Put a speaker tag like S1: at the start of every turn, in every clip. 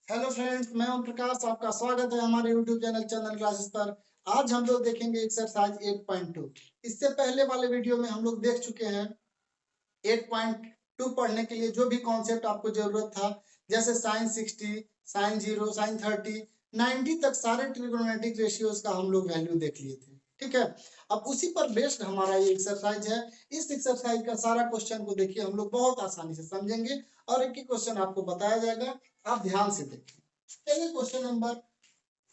S1: Hello friends, मैं ओम प्रकाश। आपका स्वागत है हमारे यूट्यूब चैनल चंदन क्लासेस पर। आज हम लोग देखेंगे एक्सरसाइज 8.2। इससे पहले वाले वीडियो में हम लोग देख चुके हैं 8.2 पढ़ने के लिए जो भी कॉन्सेप्ट आपको जरूरत था, जैसे साइन 60, साइन 0, साइन 30, 90 तक सारे ट्रिग्नोमेट्रिक रेशियोज का हम लोग वैल्यू देख लिए थे। ठीक है, अब उसी पर बेस्ड हमारा ये एक्सरसाइज है। इस एक्सरसाइज का सारा क्वेश्चन को देखिए, हम लोग बहुत आसानी से समझेंगे और एक ही क्वेश्चन आपको बताया जाएगा, आप ध्यान से देखिए। चलिए क्वेश्चन नंबर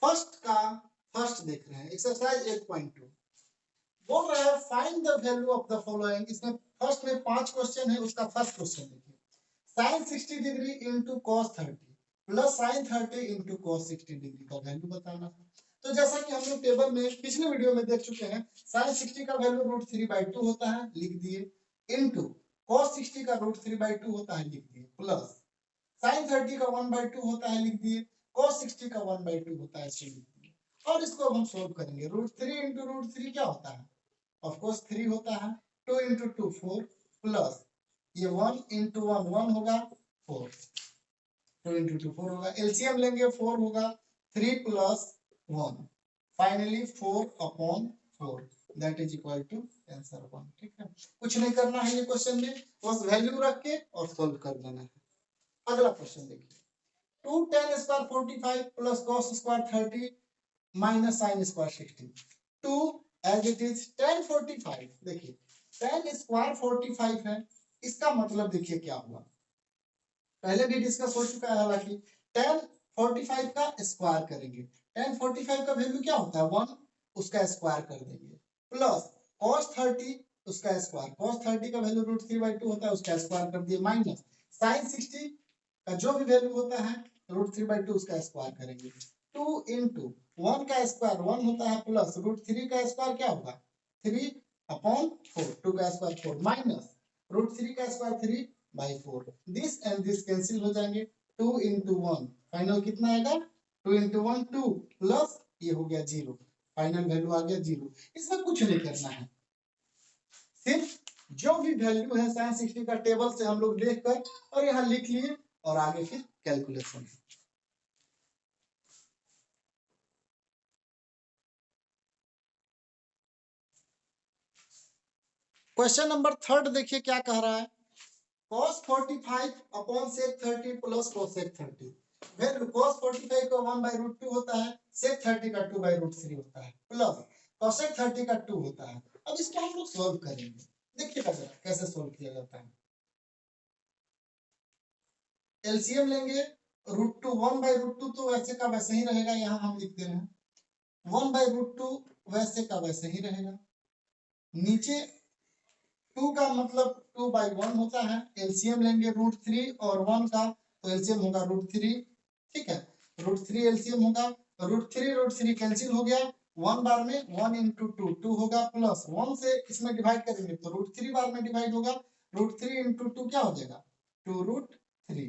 S1: फर्स्ट देख रहे हैं, एक्सरसाइज 8.2। बोल रहा है find the value of the following. इसमें फर्स्ट में 5 क्वेश्चन है, उसका फर्स्ट क्वेश्चन देखिए। साइन 60 डिग्री इंटू कॉस 30 प्लस साइन 30 इंटू कॉस 60 डिग्री का वैल्यू बताना है। तो जैसा कि हम लोग टेबल में पिछले वीडियो में देख चुके हैं, साइन 60 का वैल्यू √3/2 होता है, लिख दिए, इंटू कॉस 60 का √3/2 होता है, लिख दिए, प्लस साइन 30 का 1/2 होता है, लिख दिए, cos 60 का 1/2 होता है, लिख दिए। और इसको अब हम सोल्व करेंगे। √3 इंटू √3 क्या होता है? ऑफ कोर्स 3 होता है। 2 इंटू 2 4 प्लस ये 1 इंटू 1 1 होगा, 4। 2 इंटू 2 4 होगा, एलसीएम लेंगे 4 होगा, 3 plus 1, finally 4/4, that is equal to answer 1। ठीक है, कुछ नहीं करना है ये क्वेश्चन में, बस वैल्यू रख के और सोल्व कर देना है। अगला क्वेश्चन देखिए, 2 tan square 45 plus cos square 30 minus sin square 60। 2 as it is tan 45। देखिए tan स्क्वायर 45 है, इसका मतलब देखिए क्या हुआ, पहले भी डिस्कस हो चुका है। हालांकि tan 45 का स्क्वायर करेंगे, tan 45 का वैल्यू क्या होता है 1, उसका स्क्वायर कर देंगे, प्लस cos 30 उसका स्क्वायर, cos 30 का वैल्यू √3/2 होता है, उसका स्क्वायर कर दिए, माइनस sin 60 का जो भी वैल्यू होता है √3/2 उसका स्क्वायर करेंगे। 2 इंटू 1 का स्क्वायर 1 होता है, प्लस √3 का स्क्वायर क्या होगा 3/4, 2 का स्क्वायर 4 माइनस √3 का square 3/4। This and this cancel हो जाएंगे, 2 इंटू 1 फाइनल कितना आएगा, 2 इंटू 1 2 प्लस ये हो गया 0, फाइनल वैल्यू आ गया 0। इसमें कुछ नहीं करना है, सिर्फ जो भी वैल्यू है साइन 60 का टेबल से हम लोग देखकर और यहाँ लिख लिए और आगे फिर कैलकुलेशन। क्वेश्चन नंबर थर्ड देखिए क्या कह रहा है, cos 45 upon sec 30 plus cosec 30। Value cos 45 का 1/√2 होता है, sec 30 का 2/√3 होता है, प्लस cosec 30 का 2 होता है। अब इसको हम लोग सॉल्व करेंगे, देखिएगा जरा कैसे सॉल्व किया जाता है। एलसीएम लेंगे, √2 1/√2 तो वैसे का वैसे ही रहेगा, यहाँ हम लिख दे रहे हैं 1/√2 वैसे का वैसे ही रहेगा, नीचे 2 का मतलब 2/1 होता है, एलसीएम लेंगे √3 और 1 का, तो एलसीएम होगा √3। ठीक है, √3 एलसीएम होगा, √3 कैंसिल हो गया, 1 बार में 1 इंटू 2 2 होगा, प्लस 1 से इसमें डिवाइड करेंगे तो √3 बार में डिवाइड होगा, √3 इंटू 2 क्या हो जाएगा 2√3।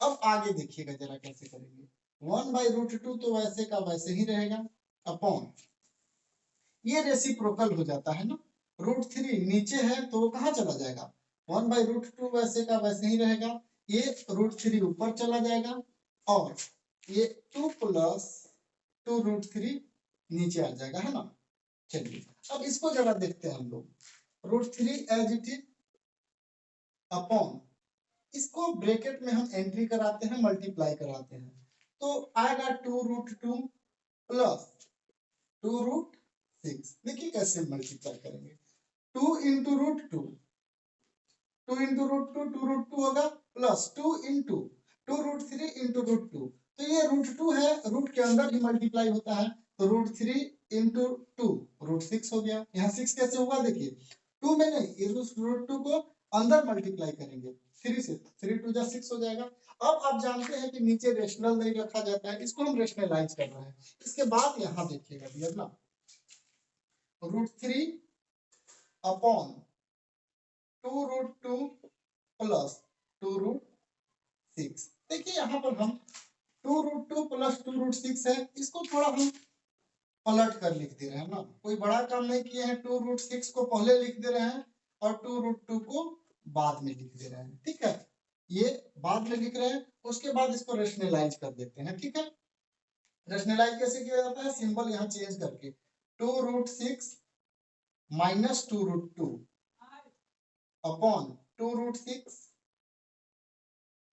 S1: अब आगे देखिएगा जरा कैसे करेंगे, 1/√2 तो वैसे का वैसे ही रहेगा, अपॉन ये रेसिप्रोकल हो जाता है ना, √3 नीचे है तो वो कहाँ चला जाएगा, 1/√2 वैसे का वैसे ही रहेगा, ये √3 ऊपर चला जाएगा और ये 2 प्लस 2√3 नीचे आ जाएगा, है ना। चलिए अब इसको जरा देखते हैं हम लोग, √3 एज इट इज अपॉन, इसको ब्रैकेट में हम एंट्री कराते हैं, मल्टीप्लाई कराते हैं, तो आएगा 2√2 प्लस 2√6। देखिए कैसे मल्टीप्लाई करेंगे, 2 इंटू √2, 2 इंटू √2 2√2 होगा, प्लस 2 इंटू 2√3 इंटू √2, तो ये √2 है, रूट के अंदर ही मल्टीप्लाई होता है, तो √3 इंटू 2 √6 हो गया। यहाँ 6 कैसे होगा देखिए, 2 में नहीं, इस √2 को अंदर मल्टीप्लाई करेंगे 3 से, 3 2 6 हो जाएगा। अब आप जानते हैं कि नीचे रेशनल नहीं रखा जाता है, इसको हम रेशनलाइज कर रहे हैं। इसके बाद यहाँ देखिएगा भैया ना, √3 अपॉन 2√2 प्लस 2√6। देखिए यहाँ पर हम 2√2 प्लस 2√6 है, इसको थोड़ा हम पलट कर लिख दे रहे हैं ना, कोई बड़ा काम नहीं किए हैं, 2√6 को पहले लिख दे रहे हैं और 2√2 को बाद में लिख दे रहे हैं। ठीक है, ये बाद में लिख रहे हैं, उसके बाद इसको रेशनलाइज कर देते हैं। ठीक है, रेशनलाइज कैसे किया जाता है, सिंबल यहाँ चेंज करके 2√6 माइनस 2√2 अपॉन 2√6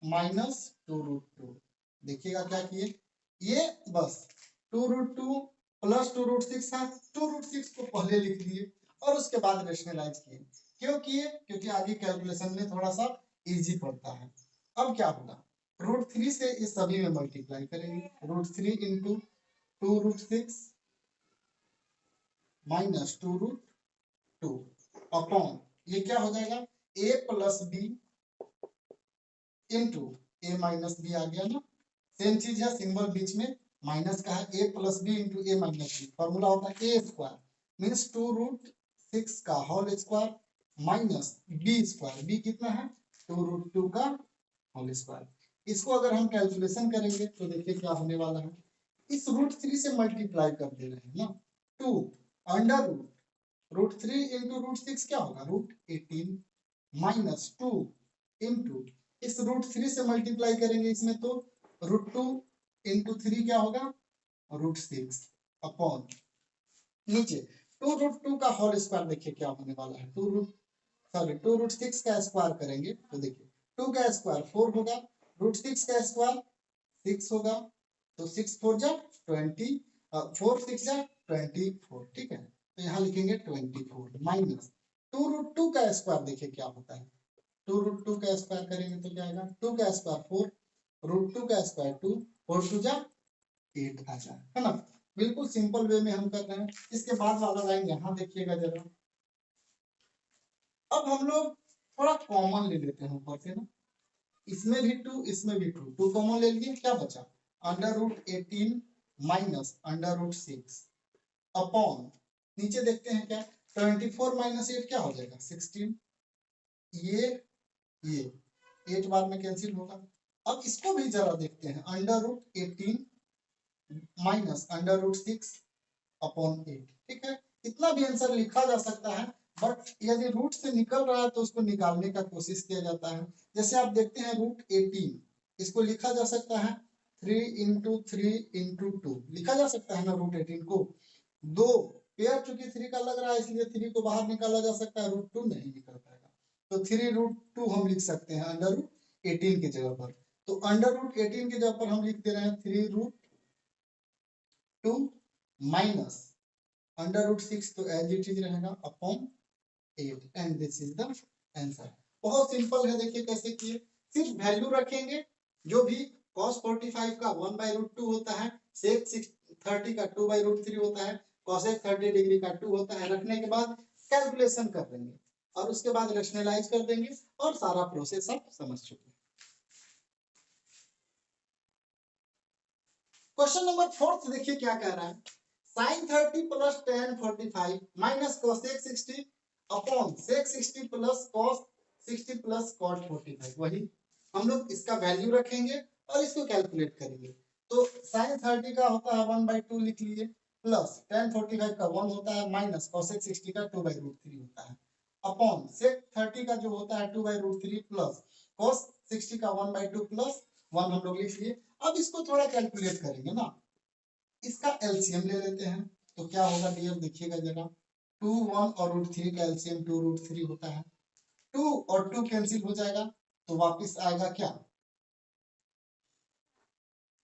S1: माइनस 2√2। देखिएगा क्या किए, ये बस 2√2 प्लस 2√6 है, 2√6 को पहले लिख लिए और उसके बाद रेशनलाइज किए। क्यों किए, क्योंकि आगे कैलकुलेशन में थोड़ा सा इजी पड़ता है। अब क्या होगा, √3 से इस सभी में मल्टीप्लाई करेंगे, √3 इंटू 2√6 माइनस 2√2 अपॉन ये क्या हो जाएगा, a plus B into A minus B आ गया ना, सेम चीज है, सिंबल बीच में माइनस का है, a plus B into A minus B, formula होता है a स्क्वायर मीन्स 2√6 का whole square minus b square, b कितना है 2√2 का होल स्क्वायर। इसको अगर हम कैलकुलेशन करेंगे तो देखिए क्या होने वाला है, इस √3 से मल्टीप्लाई कर दे रहे हैं ना, 2 अंडर √3 इंटू √6 क्या होगा √18 माइनस 2 इंटू इस √3 से मल्टीप्लाई करेंगे इसमें तो √2 इंटू 3 क्या होगा √6 अपॉन नीचे 2√2 का होल स्क्वायर। देखिए क्या होने वाला है, 2√6 का स्क्वायर करेंगे तो देखिए 2 का स्क्वायर 4 होगा, √6 का स्क्वायर 6 होगा, तो 6 4 जा 20, 4 6 जा 24। ठीक है, तो यहाँ लिखेंगे 24 माइनस 2√2 का स्क्वायर। देखिए क्या होता है, 2√2 का स्क्वायर करेंगे तो क्या आएगा, 2 का स्क्वायर 4, √2 का स्क्वायर 2, 4 2 जा 8 आ जाए, है ना। बिल्कुल सिंपल वे में हम कर रहे हैं। इसके बाद वाला लाइन यहाँ देखिएगा जरा, अब हम लोग थोड़ा कॉमन ले लेते हैं ऊपर से ना, इसमें भी 2 इसमें भी 2, 2 कॉमन ले लिए, क्या बचा √18 माइनस √6 अपॉन नीचे देखते हैं क्या 24 माइनस 8 क्या हो जाएगा 16, ये 8 बार में कैंसिल होगा। अब इसको भी जरा देखते हैं, √18 माइनस √6 अपॉन 8। ठीक है, इतना भी आंसर लिखा जा सकता है, बट यदि रूट से निकल रहा है तो उसको निकालने का कोशिश किया जाता है। जैसे आप देखते हैं √18, इसको लिखा जा सकता है 3 इंटू 3 इंटू 2 लिखा जा सकता है ना √18 को, दो पेयर चूंकि 3 का लग रहा है इसलिए 3 को बाहर निकाला जा सकता है, √2 नहीं निकल पाएगा, तो 3√2 हम लिख सकते हैं √18 की जगह पर। तो √18 की जगह पर हम लिख दे रहे हैं 3√2 माइनस √6 तो एज इट इज रहेगा upon 8 and this is the answer. बहुत सिंपल है, देखिए कैसे किए, सिर्फ वैल्यू रखेंगे, जो भी cos 45 का 1/√2 होता है, sec 30 का 2/√3 होता है, cosec 30 डिग्री का 2 होता है, रखने के बाद कैलकुलेशन कर देंगे और उसके बाद रेशनलाइज कर देंगे और सारा प्रोसेस आप समझ चुके हैं। क्वेश्चन नंबर 4 देखिए क्या कह रहा है, sin 30 plus tan 45 minus cosec 60 upon sec 60 plus cos 60 plus cot 45। वही हम लोग इसका वैल्यू रखेंगे और इसको कैलकुलेट करेंगे। तो sin 30 का होता है 1/2 लिख लिए, प्लस tan 45 का 1 होता है, माइनस cosec 60 का 2/√3 होता है, अपॉन sec 30 का जो होता है 2/√3 प्लस cos 60 का 1/2 प्लस 1 हम लोग लिख लिए। अब इसको थोड़ा कैलकुलेट करेंगे ना, इसका एलसीएम ले लेते हैं तो क्या होगा डियर, देखिएगा जरा 2 1 और √3 का एलसीएम 2√3 होता है, 2 और 2 कैंसिल हो जाएगा तो वापस आएगा क्या,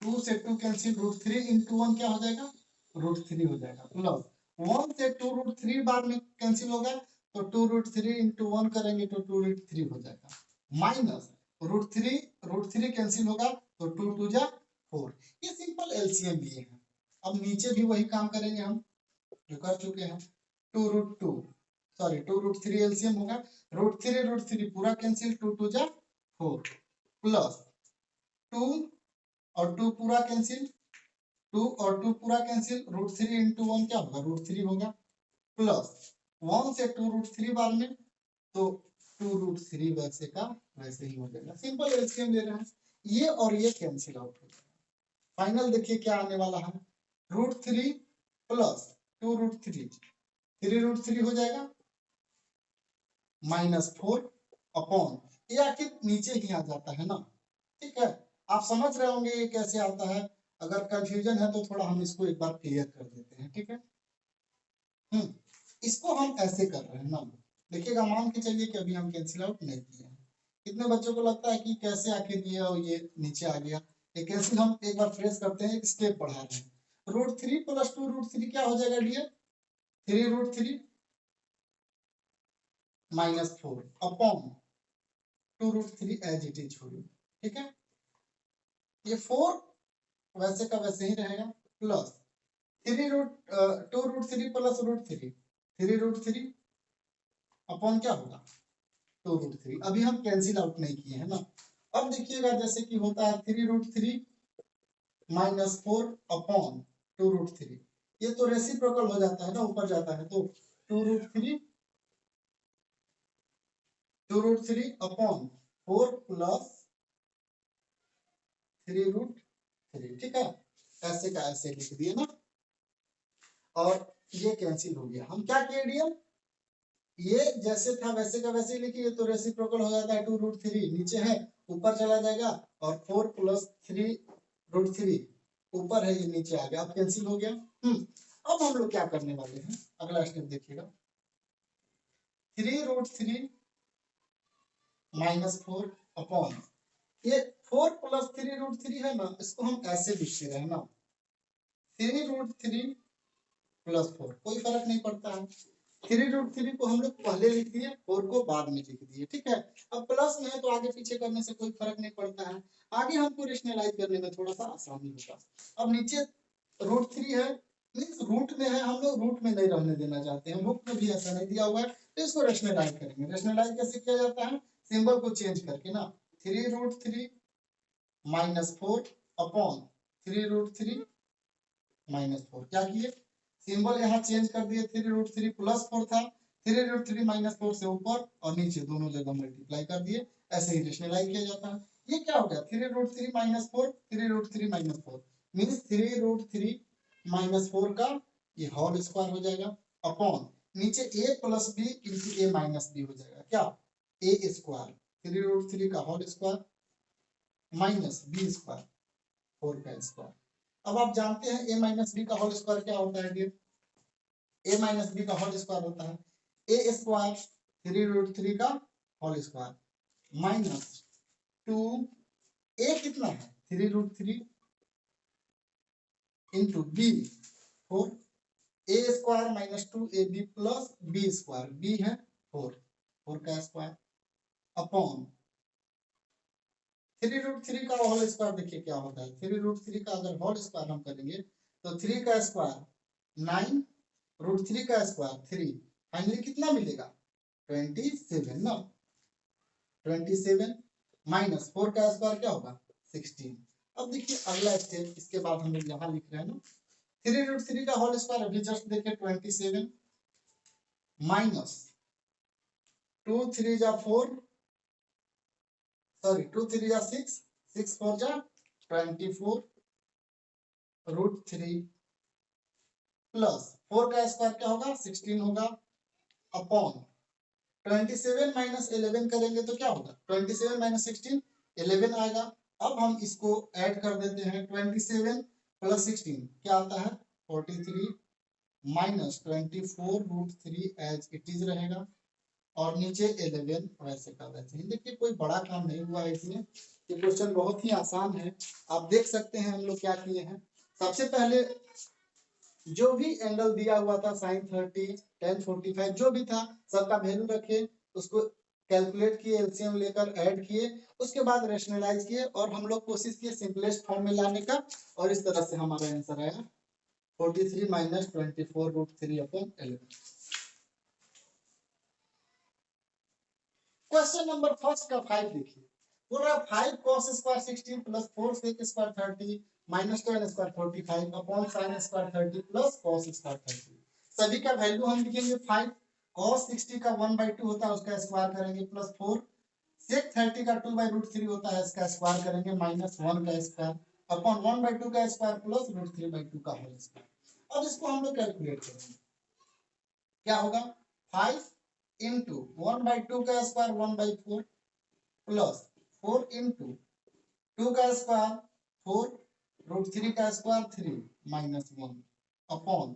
S1: 2 से 2 कैंसिल, √3 इंटू 1 क्या हो जाएगा √3 हो जाएगा, प्लस 1 से 2 √3 बार में कैंसिल होगा तो 2√3 इंटू 1 करेंगे तो 2√3 हो जाएगा, माइनस √3 कैंसिल होगा तो 2 2 जा 4। ये सिंपल एलसीएम लिए हैं। अब नीचे भी वही काम करेंगे हम जो कर चुके हैं, 2√3 एलसीएम होगा, √3 पूरा कैंसिल, 2 2 जा 4 प्लस 2 और 2 पूरा कैंसिल, 2 और 2 पूरा कैंसिल, √3 इंटू 1 क्या होगा √3 होगा, प्लस 1 से 2 √3 बार में तो 2√3 वैसे का वैसे ही हो जाएगा। सिंपल एलसीएम ले रहे हैं, ये और ये कैंसिल आउट हो जाएगा। फाइनल देखिए क्या आने वाला है, √3 प्लस 2√3, 3√3 हो जाएगा, माइनस 4 अपॉन ये आखिर नीचे ही आ जाता है ना, ठीक है। आप समझ रहे होंगे ये कैसे आता है। अगर कंफ्यूजन है तो थोड़ा हम इसको एक बार क्लियर कर देते हैं, ठीक है। इसको हम ऐसे कर रहे हैं ना, देखिएगा, मान के चलिए कि अभी हम कैंसिल आउट नहीं किए हैं। कितने बच्चों को लगता है कि कैसे आखिर ये और ये नीचे आ गया। ये कैंसिल हम एक बार फ्रेश करते हैं, एक स्टेप बढ़ा रहे हैं। √3 + 2√3 क्या हो जाएगा dear? 3√3 - 4 upon 2√3 as it is छोड़िए, ठीक है। ये 4 वैसे का वैसे ही रहेगा, प्लस 2√3 + √3 3√3 अपॉन क्या होगा 2√3। अभी हम कैंसिल आउट नहीं किए हैं ना। अब देखिएगा जैसे कि होता है 3√3 - 4 अपॉन 2√3, ये तो रेसिप्रोकल हो जाता है ना, ऊपर जाता है तो 2√3 अपॉन 4 + 3√3, ठीक है। ऐसे का ऐसे लिख दिए ना, और ये कैंसिल हो गया। हम क्या किए डियर, ये जैसे था वैसे का वैसे लिखिए, तो रेसिप्रोकल हो जाता है 2√3 नीचे है ऊपर चला जाएगा, और 4 + 3√3 ऊपर है, ये नीचे आ गया। अब कैंसिल हो गया। अब हम लोग क्या करने वाले हैं, अगला स्टेप देखिएगा। 3√3 - 4 अपॉन ये 4 + 3√3 है ना, इसको हम ऐसे लिखते रहे ना, 3√3 + 4, कोई फर्क नहीं पड़ता है। 3√3 को हम लोग पहले लिख दिए, 4 को बाद में लिख दिए, ठीक है। अब प्लस में है तो आगे पीछे करने से कोई फर्क नहीं पड़ता है, आगे हमको रेशनलाइज करने में थोड़ा सा आसानी होगा। अब नीचे √3 है, मींस रूट में है, हम लोग रूट में नहीं रहने देना चाहते हैं, बुक में भी ऐसा नहीं दिया हुआ है, तो इसको रेशनलाइज करेंगे। रेशनलाइज कैसे किया जाता है, सिंबल को चेंज करके ना, 3√3 - 4 अपॉन 3√3 - 4, क्या किए, सिंबल यहाँ चेंज कर दिए। 3√3 + 4 था, 3√3 - 4 से ऊपर और नीचे दोनों जगह मल्टीप्लाई कर दिए, ऐसे ही रेशनलाइज किया जाता है। ये क्या हो गया, 3√3 - 4 3√3 - 4 मींस 3√3 - 4 का ये होल स्क्वायर हो जाएगा, अपॉन नीचे a + b × a - b हो जाएगा, क्या a स्क्वायर 3√3 का whole square minus b square 4 का स्क्वायर। अब आप जानते हैं a - b का होल स्क्वायर क्या होता है डियर, a - b का होल स्क्वायर होता है a स्क्वायर 3√3 का होल स्क्वायर माइनस 2 a कितना है 3√3 into b 4 a square - 2ab plus b square, b है 4 का स्क्वायर अपॉन 3√3 का होल स्क्वायर। देखिए क्या होता है, 3√3 का अगर होल स्क्वायर हम करेंगे तो 3 का स्क्वायर 9 √3 का स्क्वायर 3, फाइनली कितना मिलेगा 27 ना, 27 माइनस 4 का स्क्वायर क्या होगा 16। अब देखिए अगला स्टेप, इसके बाद हम लोग यहाँ लिख रहे हैं ना, 3√3 का होल स्क्वायर अभी जस्ट देखिए 27 माइनस 2 3 जा 4 सॉरी 2 3 जा 6 6 4 जा 24 √3 प्लस 4 का स्क्वायर क्या होगा 16 होगा अपॉन 27 - 11 करेंगे तो क्या होगा 27 - 16 11 आएगा। अब हम इसको ऐड कर देते हैं, 27 + 16 क्या आता है 43 माइनस 24 √3 एज इट इज रहेगा, और नीचे 11 वैसे का वैसे ही। देखिए कोई बड़ा काम नहीं हुआ है इसमें, ये क्वेश्चन बहुत ही आसान है। आप देख सकते हैं हम लोग क्या किए हैं, सबसे पहले जो भी एंगल दिया हुआ था sin 30 tan 45 जो भी था सबका वैल्यू रखे, उसको कैलकुलेट किए, एलसीएम लेकर ऐड किए, उसके बाद रेशनलाइज किए, और हम लोग कोशिश किए सिंपलेस्ट फॉर्म में लाने का, और इस तरह से हमारा आंसर आया 43 - 24 √3 अपॉन 11। क्वेश्चन नंबर फर्स्ट का 5 देखिए, बोल रहा है 5 cos square 16 plus 4 sec square 30 minus 10 square 45 upon sin square 30 plus cos square 30। सभी का वैल्यू हम लिखेंगे 5 cos 60 का 1/2 होता है उसका स्क्वायर करेंगे, प्लस 4 sec 30 का 2/√3 होता है इसका स्क्वायर करेंगे, माइनस 1 का स्क्वायर अपॉन 1/2 का स्क्वायर प्लस √3/2 का होल स्क्वायर। अब इसको हम लोग कैलकुलेट करेंगे, क्या होगा 5 × 1/2 का स्क्वायर 1/4 प्लस 4 इंटू 2 का स्क्वायर 4 √3 का स्क्वायर 3 माइनस 1 अपॉन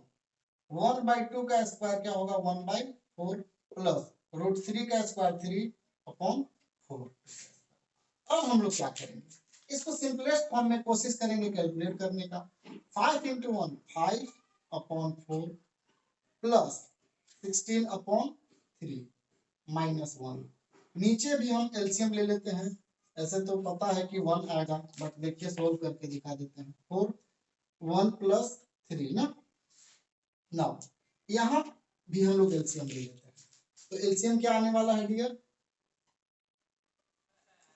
S1: 1/2 का स्क्वायर क्या होगा 1/4 प्लस √3 का स्क्वायर 3 अपॉन 4। अब हम लोग क्या करेंगे, इसको सिंपलेस्ट फॉर्म में कोशिश करेंगे कैलकुलेट करने का। 5 into 1 5 upon 4 plus 16 upon 3 minus 1। नीचे भी हम एलसीएम ले लेते हैं, ऐसे तो पता है कि 1 आएगा, बट देखिए सोल्व करके दिखा देते हैं। 4 1 प्लस 3 ना, नाउ यहाँ भी हम लोग एलसीएम ले लेते हैं, तो एलसीएम क्या आने वाला है डियर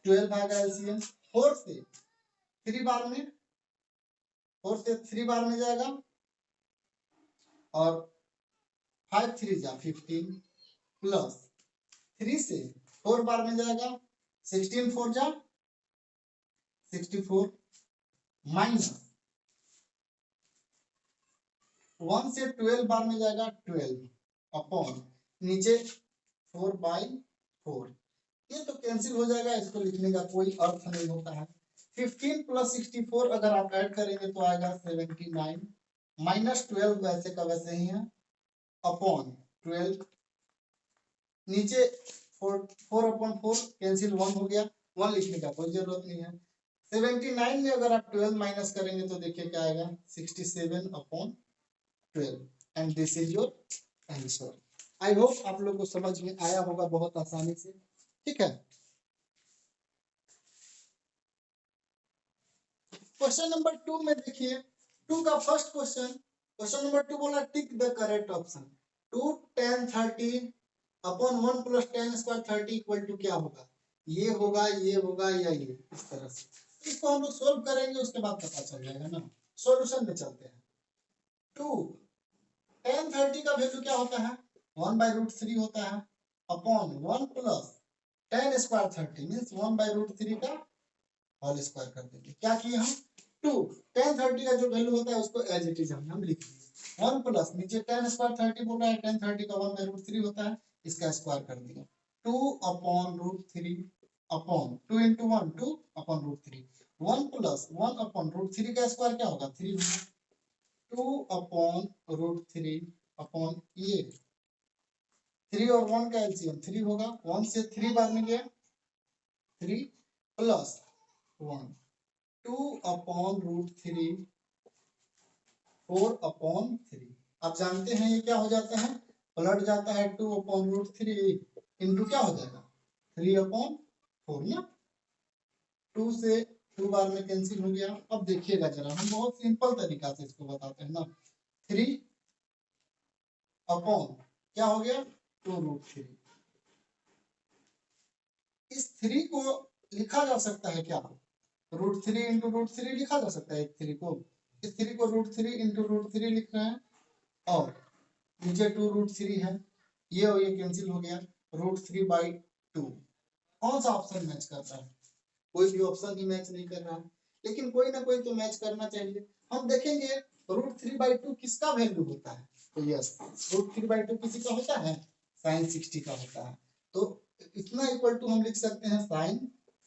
S1: 12 आएगा एलसीएम। 4 से 3 बार में 4 से 3 बार में जाएगा और 5 3 जा 15 प्लस 3 से 4 बार में जाएगा 16 4 जा 64 माइनस 1 से 12 बार में जाएगा 12 अपॉन नीचे 4/4। ये तो कैंसिल हो जाएगा, इसको लिखने का कोई अर्थ नहीं होता है। 15 प्लस 64 अगर आप ऐड करेंगे तो आएगा 79 माइनस 12 वैसे का वैसे ही है अपॉन 12 नीचे 4 अपॉन 4 कैंसिल 1 हो गया, 1 लिखने का कोई जरूरत नहीं है। 79 में अगर आप 12 माइनस करेंगे तो देखिए क्या आएगा 67 upon 12 and this is your answer. I hope आप लोग को समझ में आया होगा बहुत आसानी से, ठीक है। क्वेश्चन नंबर 2 में देखिए 2 का फर्स्ट क्वेश्चन नंबर 2 बोला tick the correct option. 2 10 30 upon 1 plus 10 square 30 equal to क्या होगा, ये होगा या ये, इस तरह से इसको हम लोग सोल्व करेंगे, उसके बाद पता चल जाएगा ना। सॉल्यूशन में चलते हैं। 2 10 30 का वैल्यू क्या होता है 1/√3 होता है अपॉन 1 प्लस 10 स्क्वायर 30 मींस 1/√3 का होल स्क्वायर कर देंगे। क्या किए हम 2 10 30 का जो वैल्यू होता है उसको एज इट इज हम लिख दिए 1 प्लस नीचे 10 स्क्वायर 30 बोल रहा है 10 30 का 1/√3 होता है, इसका स्क्वायर कर दिया 2 upon √3 upon 2 into 1 2 upon √3 1 plus 1 upon √3 का स्क्वायर क्या होगा 3 होगा 2 अपॉन √3 अपॉन ये 3 और 1 का एलसीएम 3 होगा 1 से 3 बार में गया 3 प्लस 1 2 अपॉन √3 4 अपॉन 3। आप जानते हैं ये क्या हो जाता है पलट जाता है 2 अपॉन √3 इंटू क्या हो जाएगा 3 अपॉन 4 ना। 2 से 2 बार में कैंसिल हो गया। अब देखिएगा जरा, हम बहुत सिंपल तरीका से इसको बताते हैं ना। 3 अपॉन क्या हो गया 2√3। इस 3 को लिखा जा सकता है क्या √3 इंटू √3 लिखा जा सकता है। 3 को इस 3 को √3 इंटू √3 लिख रहे हैं और नीचे 2√3 है, ये और ये कैंसिल हो गया √3/2। कौन सा ऑप्शन मैच कर रहा है, कोई भी ऑप्शन ही मैच नहीं कर रहा है, लेकिन कोई ना कोई तो मैच करना चाहिए। हम देखेंगे √3/2 किसका वैल्यू होता है, तो यस √3/2 किसी का होता है sin 60 का होता है, तो इतना इक्वल टू हम लिख सकते हैं sin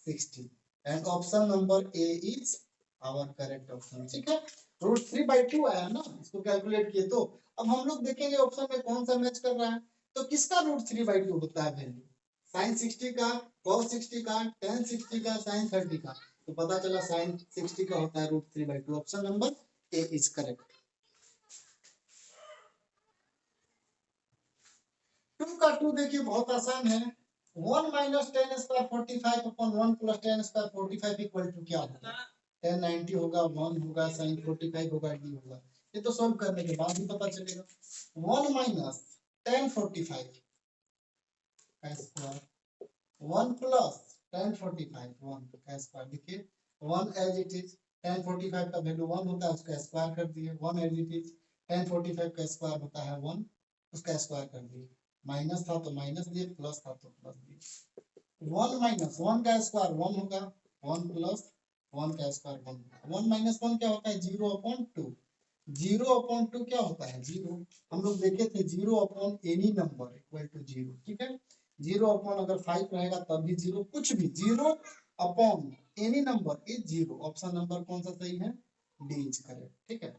S1: 60 and option number A is our correct option. ठीक है, √3/2 आया ना, इसको कैलकुलेट किए तो अब हम लोग देखेंगे ऑप्शन में कौन सा मैच कर रहा है। तो किसका √3/2 होता है वैल्यू sin 60 का cos 60 का tan 60 का sin 30 का, तो पता चला sin 60 का होता है √3/2। Option number A is correct. 2 का 2 देखिए बहुत आसान है 1 माइनस 10 square 45 upon 1 plus 10 square 45 equal to क्या होगा 10 90 होगा 1 होगा sin 45 होगा d होगा। ये तो सॉल्व करने के बाद ही पता चलेगा। 1 माइनस 10 45 का स्क्वायर 1 प्लस 10 45 1 का स्क्वायर, देखिए 1 एज इट इज 10 45 का वैल्यू 1 होता है उसका स्क्वायर कर दिए 1 एज इट इज 10 45 का स्क्वायर होता है 1 उसका स्क्वायर कर दिए, माइनस था तो माइनस दिए प्लस था तो प्लस दिए। 1 माइनस 1 का स्क्वायर 1 होगा 1 प्लस 1 का स्क्वायर 1 होगा। 1 माइनस 1 क्या होता है 0/2 0/2 क्या होता है 0, हम लोग देखे थे 0/any नंबर इक्वल टू 0। ठीक है, जीरो अपॉन अगर 5 रहेगा तब भी जीरो, कुछ भी zero upon any number is zero. Option number कौन सा सही है? D is correct. ठीक है,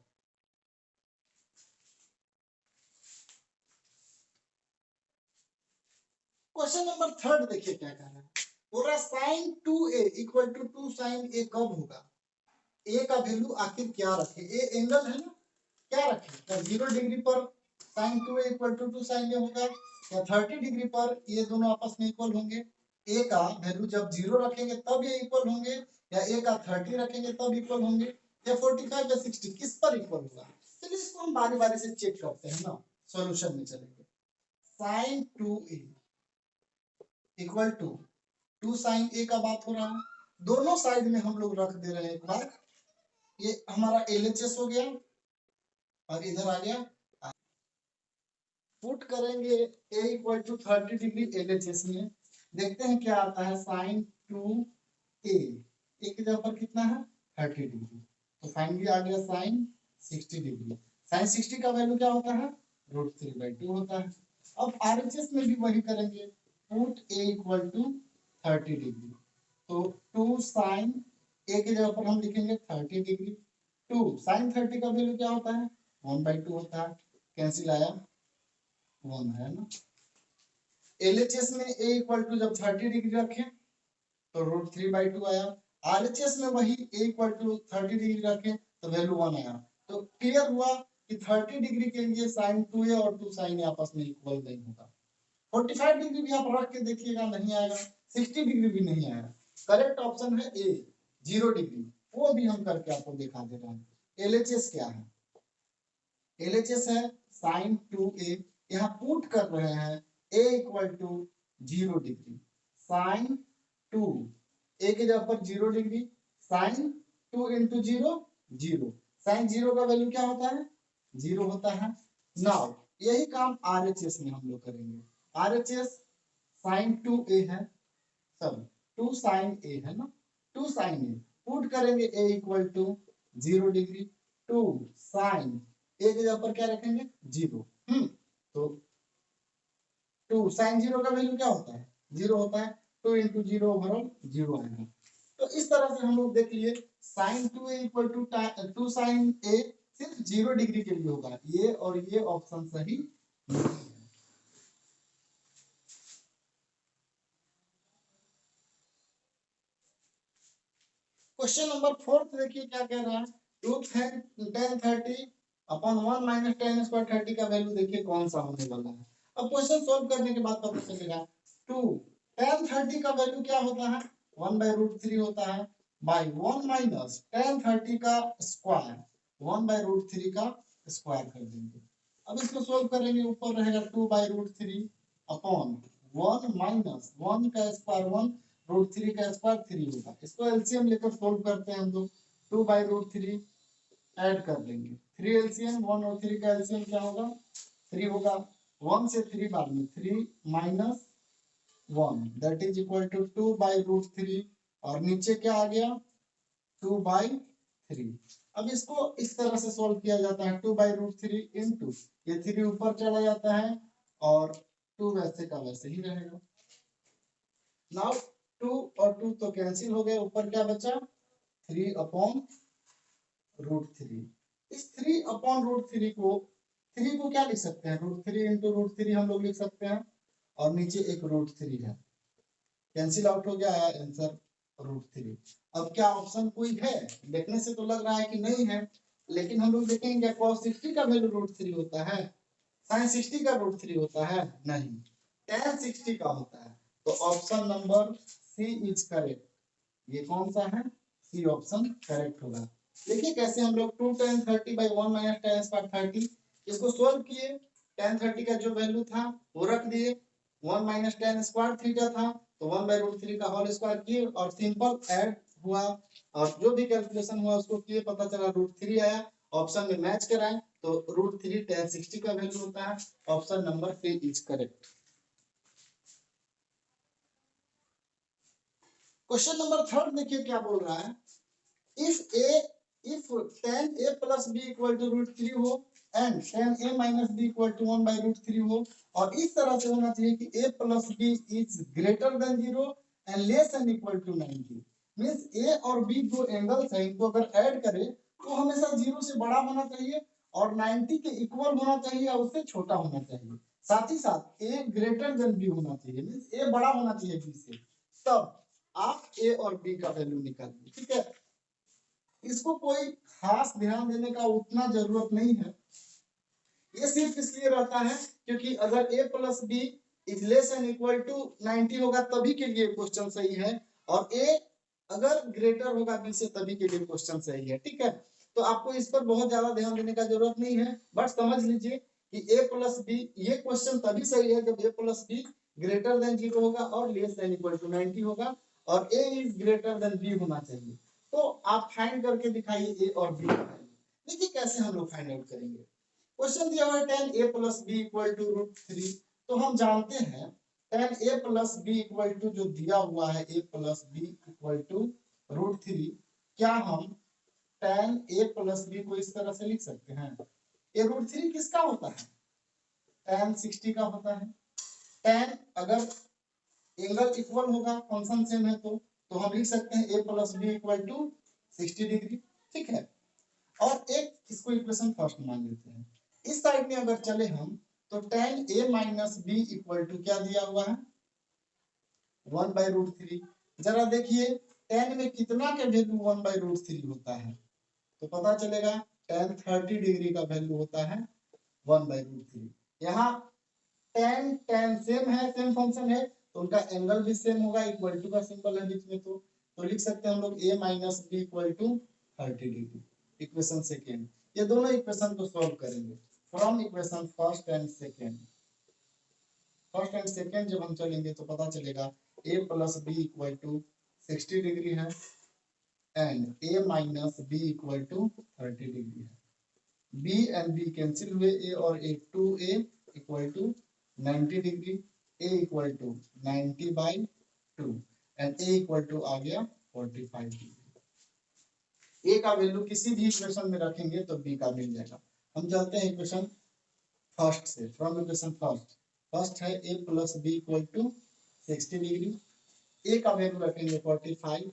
S1: क्वेश्चन नंबर थर्ड देखिए क्या कह रहा है। बोल रहा है sine 2a equal to 2 sine a कब होगा? a का वैल्यू आखिर क्या रखे? a एंगल है ना, क्या रखे? क्या 0 डिग्री पर sine 2a equal to 2 sine a होगा, या 30 डिग्री पर ये दोनों आपस में इक्वल होंगे? a का वैल्यू जब 0 रखेंगे तब ये इक्वल होंगे, या a का 30 रखेंगे तब इक्वल होंगे, या 45 या 60 किस पर इक्वल होगा? चलिए इसको हम बारी बारी से चेक करते हैं ना, सॉल्यूशन में चलेंगे। Sine 2a equal to 2 sine a का बात हो रहा है, दोनों साइड में हम लोग रख दे रहे हैं एक बार। ये हमारा LHS हो गया और इधर आ गया, पुट करेंगे a equal to 30 degree LHS में, देखते हैं क्या आता है। साइन 2a एक जगह पर कितना है? 30 डिग्री, तो फाइनली आ गया साइन 60 डिग्री। साइन 60 का वैल्यू क्या होता है? √3/2 होता है। अब RHS में भी वही करेंगे, put a equal to 30 degree, तो 2 साइन a की जगह पर हम लिखेंगे 30 डिग्री। 2 साइन 30 का वैल्यू क्या होता है? 1/2 होता है, कैंसिल आया 1 है ना। LHS में a इक्वल टू जब 30 डिग्री रखें तो √3/2 आया। RHS में वही a इक्वल टू 30 डिग्री रखें तो वैल्यू 1 आया। तो क्लियर हुआ कि 30 डिग्री के लिए साइन 2a और 2 साइन a आपस में इक्वल नहीं होगा। 45 डिग्री भी आप रख के देखिएगा, नहीं आएगा। 60 डिग्री भी नहीं आएगा। करेक्ट ऑप्शन है ए 0 डिग्री, वो भी हम करके आपको दिखा दे रहे हैं। LHS क्या है? LHS है साइन 2a, यहाँ पुट कर रहे हैं a equal to 0 degree, sine 2 a की जगह पर 0 डिग्री, साइन 2 इंटू 0 0, साइन 0 का वैल्यू क्या होता है? 0 होता है। नाउ यही काम RHS में हम लोग करेंगे। RHS साइन 2a है, सब 2 साइन a है ना, 2 साइन a पुट करेंगे a equal to 0 degree, 2 sine a की जगह पर क्या रखेंगे? 0। तो 2 साइन 0 का वैल्यू क्या होता है? 0 होता है। 2 इंटू 0 ओवरऑल 0 आएगा। तो इस तरह से हम लोग देख लिए sine 2a equal to 2 sine a सिर्फ 0 डिग्री के लिए होगा, ये और ये ऑप्शन सही नहीं है। क्वेश्चन नंबर 4 देखिए क्या कह रहा है। Root tan 30 upon 1 minus tan square 30 का वैल्यू देखिए कौन सा होने वाला है। अब क्वेश्चन सॉल्व करने के बाद पता चलेगा। 2 tan 30 का वैल्यू क्या होता है? 1/√3 होता है, बाय 1 माइनस tan 30 का स्क्वायर 1/√3 का स्क्वायर कर देंगे। अब इसको सोल्व करेंगे, ऊपर रहेगा 2/√3 अपॉन 1 माइनस 1 का स्क्वायर 1, √3 का स्क्वायर 3 होगा। इसको एलसीएम लेकर सोल्व करते हैं हम लोग। 2/√3 ऐड कर देंगे, 3 एलसीएम 1 और 3 का एलसीएम क्या होगा? 3 होगा। 1 से 3 बाद में 3 minus 1 that is equal to 2/√3, और नीचे क्या आ गया? 2/3। अब इसको इस तरह से सोल्व किया जाता है, 2/√3 इंटू ये 3 ऊपर चला जाता है और 2 वैसे का वैसे ही रहेगा। नाउ 2 और 2 तो कैंसिल हो गए, ऊपर क्या बचा? 3/√3। इस 3/√3 को 3 को क्या लिख सकते हैं? √3 इंटू √3 हम लोग लिख सकते हैं, और नीचे एक √3 है, कैंसिल आउट हो गया, आंसर √3। अब क्या ऑप्शन कोई है? देखने से तो लग रहा है कि नहीं है, लेकिन हम लोग देखेंगे cos 60 का वैल्यू √3 होता है, sin 60 का √3 होता है, नहीं, tan 60 का होता है। तो option number C is correct. ये कौन सा है? सी ऑप्शन करेक्ट होगा। देखिए कैसे हम लोग 2 tan 30 by 1 minus tan square 30 इसको सोल्व किए। tan 30 का जो वैल्यू था वो रख दिए, 1 माइनस tan स्क्वायर थीटा था तो 1/√3 का होल स्क्वायर किए और सिंपल ऐड हुआ, और जो भी कैलकुलेशन हुआ उसको किए, पता चला √3 आया। ऑप्शन में मैच कराएं तो √3 tan 60 का वैल्यू होता है। Option number C is correct. Question number 3 देखिए क्या बोल रहा है। If tan a plus b equal to √3 हो and tan a minus B equal to 1/√3 हो, और इस तरह से होना चाहिए कि a plus B is greater than 0 and less and equal to 90। Means a और b दो एंगल्स हैं, इनको अगर ऐड करें तो हमेशा 0 से बड़ा होना चाहिए और 90 के इक्वल होना चाहिए या उससे छोटा होना चाहिए। साथ ही साथ a ग्रेटर देन b होना चाहिए, मींस a बड़ा होना चाहिए b से, तब आप a और b का वैल्यू निकालिए। ठीक है, इसको कोई खास ध्यान देने का उतना जरूरत नहीं है, ये सिर्फ इसलिए रहता है क्योंकि अगर a plus B is less and equal to 90 होगा तभी के लिए क्वेश्चन सही है, और a अगर ग्रेटर होगा b से तभी के लिए क्वेश्चन सही है। ठीक है, तो आपको इस पर बहुत ज्यादा ध्यान देने का जरूरत नहीं है, बट समझ लीजिए कि a प्लस बी, ये क्वेश्चन तभी सही है जब a plus be greater than 0 होगा और लेस देन इक्वल टू 90 होगा, और a is greater then b होना चाहिए। तो आप फाइंड करके दिखाइए a और b। देखिए कैसे हम लोग फाइंड आउट करेंगे। क्वेश्चन दिया हुआ है tan a plus B equal to √3, तो हम जानते हैं tan a plus B equal to जो दिया हुआ है a plus B equal to √3, क्या हम tan a प्लस बी को इस तरह से लिख सकते हैं? ये √3 किसका होता है? tan 60 का होता है। tan अगर एंगल इक्वल होगा, फंक्शन सेम है, तो हम लिख सकते हैं a plus B equal to 60 degree. ठीक है, और एक इसको इक्वेशन फर्स्ट मान लेते हैं। इस साइड में अगर चले हम तो tan a minus B equal to क्या दिया हुआ है? 1/√3। जरा देखिए tan में कितना के वैल्यू 1/√3 होता है, तो पता चलेगा tan 30 डिग्री का वैल्यू होता है 1/√3। यहाँ tan tan सेम है, सेम फंक्शन है, तो उनका एंगल भी सेम होगा, इक्वल टू का सिंबल है बीच में, तो लिख सकते हैं हम लोग a minus B equal to 30 degree. Equation second, ये दोनों इक्वेशन को सॉल्व करेंगे from equation first and second. First and second जब हम चलेंगे तो पता चलेगा a plus B equal to 60 degree है and a minus B equal to 30 degree है। b एंड b कैंसिल हुए, a और a 2a equal to 90 degree, a equal to 90/2 and a equal to आ गया 45 डिग्री। a का value किसी भी equation में रखेंगे तो b का मिल जाएगा। हम चलते हैं इक्वेशन फर्स्ट से, फ्रॉम इक्वेशन फर्स्ट है a plus B equal to 60 degree, a का वैल्यू रखेंगे 45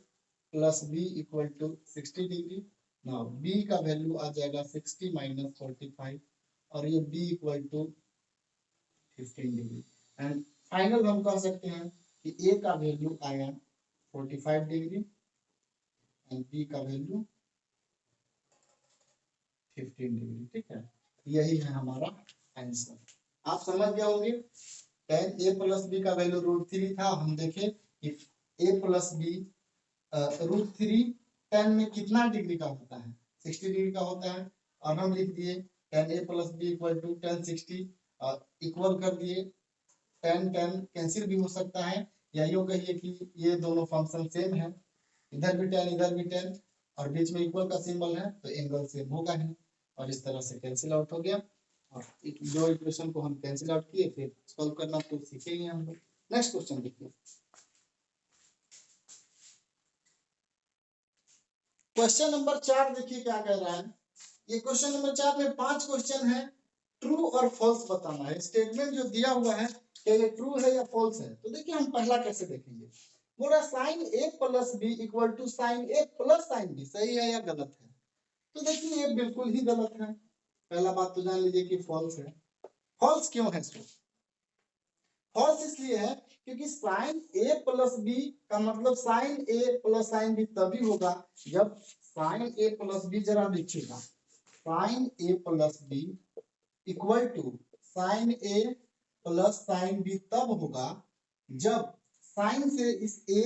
S1: plus b equal to 60 degree. Now b का वैल्यू आ जाएगा 60 माइनस 45 और ये b equal to 15 degree, and final हम कह सकते हैं कि a का वैल्यू आया 45 डिग्री एंड b का वैल्यू 15 डिग्री। ठीक है, यही है हमारा आंसर। आप समझ गए होंगे tan a प्लस बी का वैल्यू √3 था। हम देखें कि a प्लस बी √3 tan में कितना डिग्री का होता है? 60 डिग्री का होता है, और हम लिख दिए tan a plus B equal to tan 60 और इक्वल कर दिए। tan कैंसिल भी हो सकता है, या यूं कहिए कि ये दोनों फंक्शन सेम है, इधर भी tan इधर भी tan और बीच में इक्वल का सिंबल है, तो एंगल सेम होगा ही, और इस तरह से कैंसिल आउट हो गया। और दो इक्वेशन को हम कैंसिल आउट किए, फिर सॉल्व करना तो सीखेंगे हम लोग। नेक्स्ट क्वेश्चन देखिए, क्वेश्चन नंबर 4 देखिए क्या कह रहा है। ये क्वेश्चन नंबर 4 में 5 क्वेश्चन है, ट्रू और फॉल्स बताना है। स्टेटमेंट जो दिया हुआ है क्या ये ट्रू है या फॉल्स है, तो देखिए हम पहला कैसे देखेंगे। बोला sine a plus B equal to sine a plus sine b, सही है या गलत है? तो देखिए ये बिल्कुल ही गलत है। पहला बात तो जान लीजिए कि फॉल्स है। फॉल्स क्यों है? फॉल्स इसलिए है क्योंकि साइन a प्लस बी का मतलब sine a plus sine b तभी होगा जब साइन a प्लस बी, जरा देखिएगा, sine a plus B equal to sine a plus sine b तब होगा जब साइन से इस a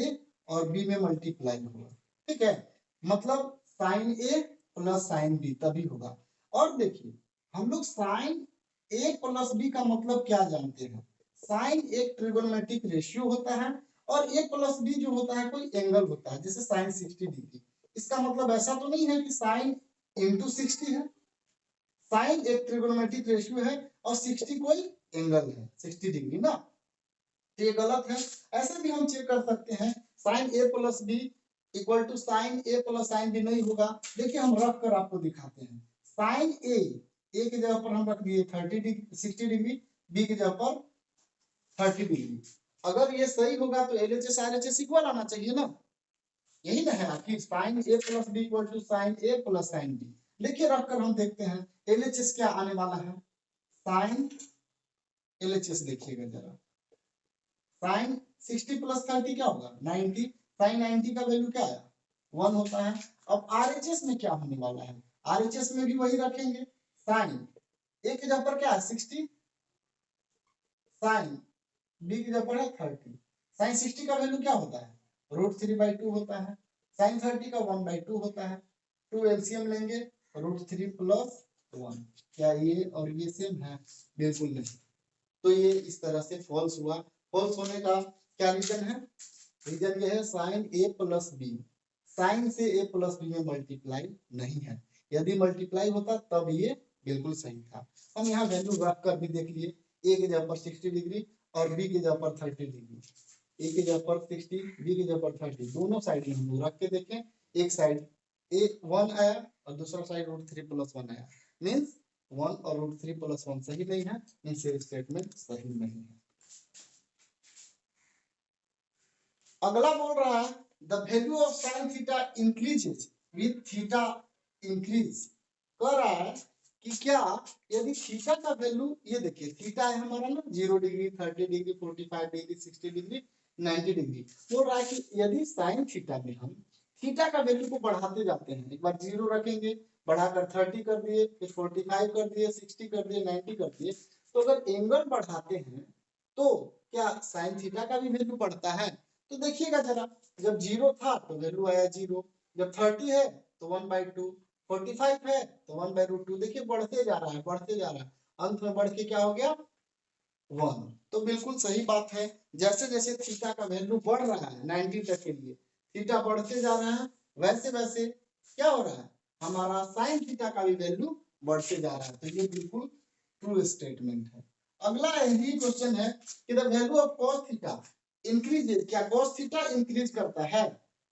S1: और b में मल्टीप्लाई होगा। ठीक है, मतलब sine a plus sine b तभी होगा। और देखिए हम लोग साइन a प्लस b का मतलब क्या जानते हैं? साइन एक ट्रिगोनोमेट्रिक रेशियो होता है और a प्लस b जो होता है कोई एंगल होता है, जैसे साइन 60 डिग्री। इसका मतलब ऐसा तो नहीं है कि साइन इंटू 60 है, साइन एक ट्रिगोनोमेट्रिक रेशियो है और 60 कोई एंगल है 60 डिग्री ना, तो ये गलत है। ऐसे भी हम चेक कर सकते हैं sine a plus B equal to sine a plus sine B नहीं होगा। देखिए हम रख कर आपको दिखाते हैं, साइन a ए की जगह पर हम रख दिए 60 डिग्री, बी की जगह पर 30 डिग्री। अगर ये सही होगा तो LHS RHS इक्वल आना चाहिए ना, यही ना है आखिर। Sine A plus B equal to sine A plus sine B. देखिए रखकर हम देखते हैं LHS क्या आने वाला है। साइन LHS देखिएगा जरा, साइन 60 प्लस 30 क्या होगा 90, साइन 90 का वैल्यू क्या आया 1 होता है। अब RHS में क्या होने वाला है, RHS में भी वही रखेंगे, साइन ए की जगह पर क्या है 60, साइन बी की जगह पर है 30। साइन 60 का वैल्यू क्या होता है √3/2 होता है, साइन 30 का 1/2 होता है। 2 एलसीएम लेंगे √3 + 1। क्या ये और ये सेम है, बिल्कुल नहीं। तो ये इस तरह से फॉल्स हुआ। फॉल्स होने का क्या रीजन है, रीजन ये है sign A plus B, sign से ए प्लस बी में मल्टीप्लाई नहीं है। यदि मल्टीप्लाई होता तब ये बिल्कुल सही था। हम यहाँ वैल्यू रख कर भी देख लिए, ए की जगह पर 60 डिग्री और बी की जगह पर 30 डिग्री। ए की जगह पर 60, बी की जगह पर 30, दोनों साइड में हम रख के देखें, एक साइड ए 1 आया और दूसरा साइड √3 + 1 आया, मीन्स 1 और √3 + 1 सही नहीं है, मीन्स ये स्टेटमेंट सही नहीं है। अगला बोल रहा है the value of sine theta increases with theta increase. कह रहा है कि क्या यदि थीटा का वैल्यू, ये देखिए थीटा है हमारा ना 0 degree 30 degree 45 degree 60 degree 90 degree. बोल रहा है कि यदि साइन थीटा में हम थीटा का वैल्यू को बढ़ाते जाते हैं, एक बार 0 रखेंगे, बढ़ाकर 30 कर दिए, फिर 45 कर दिए, 60 कर दिए, 90 कर दिए, तो अगर एंगल बढ़ाते हैं तो क्या साइन थीटा का भी वैल्यू बढ़ता है। तो देखिएगा जरा, जब 0 था तो वैल्यू आया 0, जब 30 है तो 1/2, 45 है तो 1/√2। देखिए बढ़ते जा रहा है, बढ़ते जा रहा है, अंत में बढ़ के क्या हो गया 1। तो बिल्कुल सही बात है, जैसे जैसे थीटा का वैल्यू बढ़ रहा है 90 तक के लिए, थीटा बढ़ते जा रहा है, वैसे वैसे क्या हो रहा है हमारा साइन थीटा का भी वैल्यू बढ़ते जा रहा है। तो ये बिल्कुल ट्रू स्टेटमेंट है। अगला यही क्वेश्चन है कि the value of cos theta increase, क्या cos थीटा इंक्रीज करता है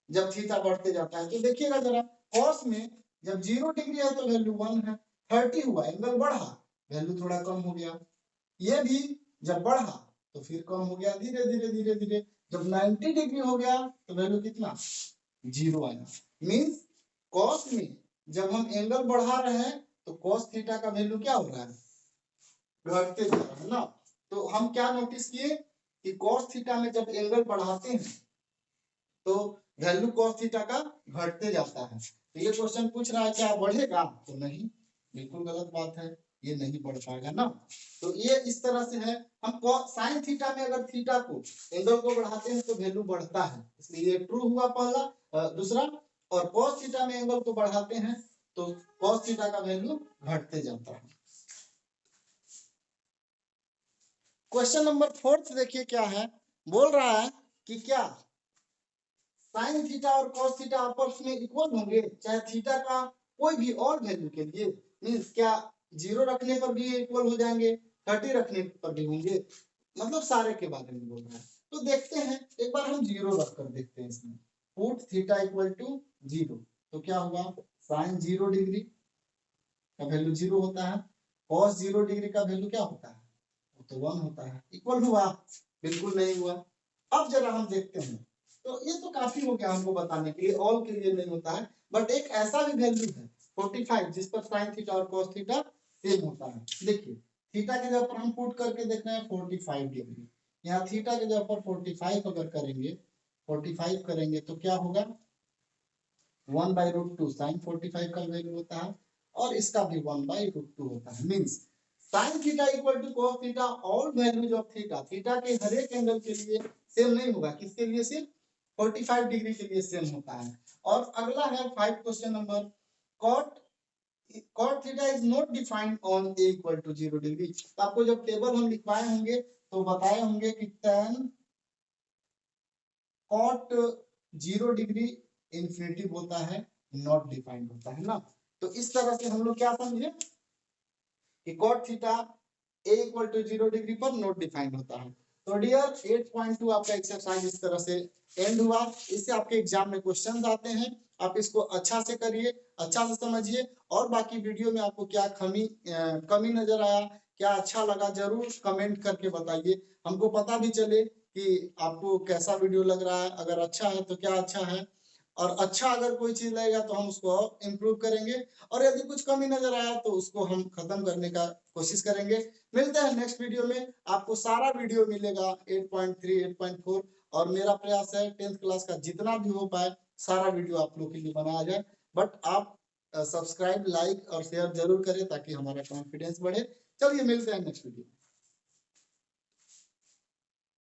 S1: जब थीटा बढ़ते जाता है। तो देखिएगा जरा, cos में जब 0 डिग्री है तो वैल्यू 1 है, 30 हुआ एंगल बढ़ा, वैल्यू थोड़ा कम हो गया, ये भी जब बढ़ा तो फिर कम हो गया, धीरे धीरे धीरे धीरे जब 90 डिग्री हो गया तो वैल्यू कितना 0 आया। मींस cos में जब हम एंगल बढ़ा रहे हैं तो cos थीटा का वैल्यू क्या हो रहा है घटते जा रहा है ना। तो हम क्या नोटिस किए कि cos थीटा में जब एंगल बढ़ाते हैं तो वैल्यू cos थीटा का घटते जाता है। तो ये क्वेश्चन पूछ रहा है क्या बढ़ेगा, तो नहीं, बिल्कुल गलत बात है, ये नहीं बढ़ पाएगा ना। तो ये इस तरह से है, हम साइन थीटा में अगर थीटा को एंगल को बढ़ाते हैं तो वैल्यू बढ़ता है, इसलिए ये ट्रू हुआ पहला। दूसरा, और cos थीटा में एंगल को बढ़ाते हैं तो cos थीटा का वैल्यू घटते जाता है। क्वेश्चन नंबर 4 देखिए क्या है, बोल रहा है कि क्या साइन थीटा और cos थीटा आपस में इक्वल होंगे चाहे थीटा का कोई भी और वैल्यू के लिए, मींस क्या 0 रखने पर भी इक्वल हो जाएंगे, 30 रखने पर भी होंगे, मतलब सारे के बारे में बोल रहा है। तो देखते हैं, एक बार हम 0 रख कर देखते हैं इसमें, पुट थीटा इक्वल टू 0, तो क्या होगा साइन 0 डिग्री का वैल्यू 0 होता है, cos 0 डिग्री का वैल्यू क्या होता है तो 1 होता है। इक्वल हुआ, बिल्कुल नहीं हुआ। अब जरा हम देखते हैं, तो ये तो काफी हो गया हमको बताने के लिए, ऑल के लिए नहीं होता है, बट एक ऐसा भी वैल्यू है 45 जिस पर साइन थीटा और cos थीटा सेम होता है। देखिए थीटा के जगह पर हम पुट करके देख रहे हैं 45 डिग्री, यहाँ थीटा के जगह पर 45 अगर करेंगे, 45 करेंगे तो क्या होगा 1/√2 साइन 45 का वैल्यू होता है, और इसका भी 1/√2 होता है। Means sine theta equal to cos theta, all values of theta, theta के हर एक एंगल के लिए सेम नहीं होगा, किसके लिए सिर्फ 45 डिग्री के लिए सेम होता है। और अगला है 5 question number, cot theta is not defined on a equal to 0 degree. तो आपको जब टेबल हम लिखवाए होंगे तो बताए होंगे कि tan cot 0 डिग्री इंफिनिटिव होता है, नॉट डिफाइंड होता है ना। तो इस तरह से हम लोग क्या समझे कि cot theta a equal to 0 degree पर नॉट डिफाइंड होता है, तो डियर 8.2 आपका एक्सरसाइज इस तरह से एंड हुआ। इससे आपके एग्जाम में क्वेश्चंस आते हैं, आप इसको अच्छा से करिए, अच्छा से समझिए, और बाकी वीडियो में आपको क्या कमी नजर आया, क्या अच्छा लगा, जरूर कमेंट करके बताइए, हमको पता भी चले कि आपको कैसा वीडियो लग रहा है। अगर अच्छा है तो क्या अच्छा है, और अच्छा अगर कोई चीज लगेगा तो हम उसको और इम्प्रूव करेंगे, और यदि कुछ कमी नजर आया तो उसको हम खत्म करने का कोशिश करेंगे। मिलते हैं नेक्स्ट वीडियो में, आपको सारा वीडियो मिलेगा 8.3 8.4, और मेरा प्रयास है 10th क्लास का जितना भी हो पाए सारा वीडियो आप लोग के लिए बनाया जाए। बट आप सब्सक्राइब, लाइक और शेयर जरूर करें ताकि हमारा कॉन्फिडेंस बढ़े। चलिए मिलते हैं नेक्स्ट वीडियो।